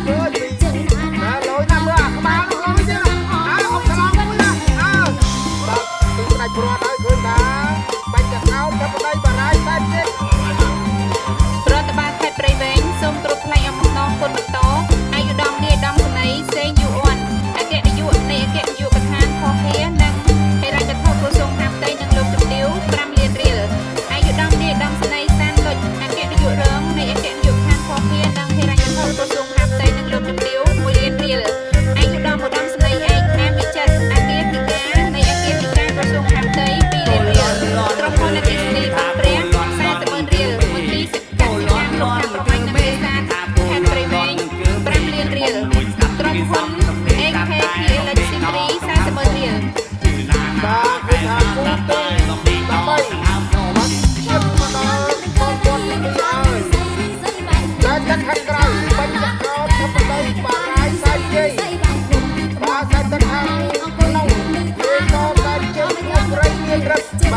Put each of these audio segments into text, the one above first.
Hãy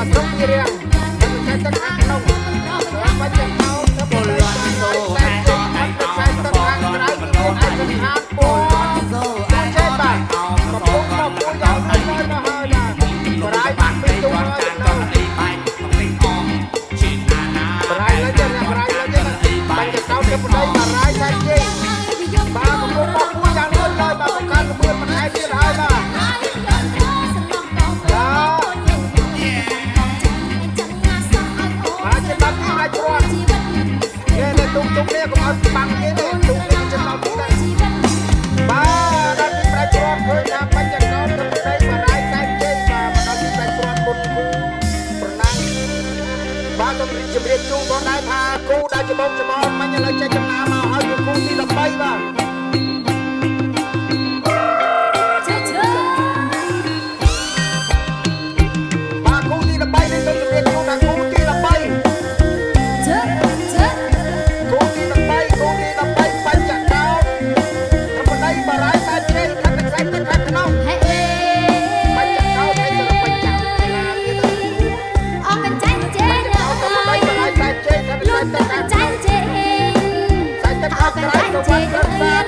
subscribe cho kênh Ghiền Mì Gõ để không bỏ lỡ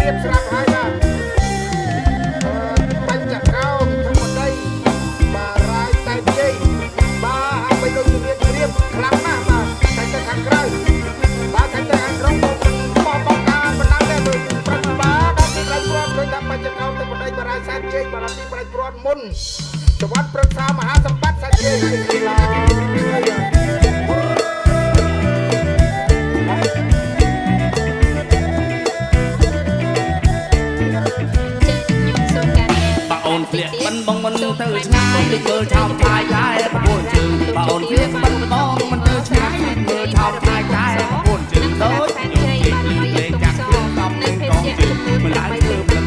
រៀបស្រាប់ហើយបាទបញ្ចកោមធម្មតាបាទរាយតែជ័យបាទឲ្យបីដូចជំនាញរៀបខ្លាំងណាស់បាទតែទៅខាងក្រៅបាទតែទៅខាងក្នុងបងការបណ្ដាតែមើលប្រតិបាដល់ទីប្រៃព្រាត់ដោយតាមបញ្ចកោមធម្មតាបាទរាយតែជ័យបាទទីប្រៃព្រាត់មុនសវត្ថប្រឹក្សាមហាសម្បត្តិសាជ័យទីឡាអូនភ្លាក់មិនបងមិនទៅឆ្ងាយដូចមើលឆោមឆាយតែប្រពន្ធជើងបើអូនភ្លាក់មិនបងមិនទៅឆ្ងាយមើលឆោមឆាយតែប្រពន្ធជើងដូចលេងចាក់គ្រឿងតំនឹងកងជើងមើលឡើងធ្វើព្រឹង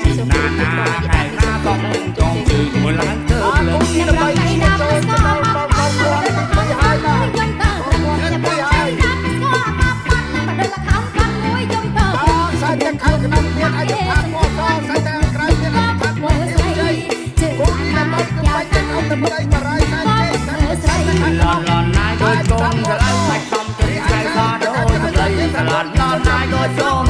ជើងណាណាខែណាតំនឹងកងជើងមើលឡើងធ្វើព្រឹងដើម្បីចូលដល់បងគាត់ទៅហើយបាទទៅហើយសាច់តែខាងក្នុងមានអាយុខាងមកសសាច់តែក្រៅមានអាយុខាងមកជ័យគូនេះដើម្បីទៅបញ្ចេញអង្គទៅបរាយសាច់ជ័យសាច់តែខាងឡនឡនណាយដូចកូនស្រឡាញ់បាច់តំចិត្តខ្សែសដូចសម្ដីស្រឡាញ់ឡនណាយដូចកូន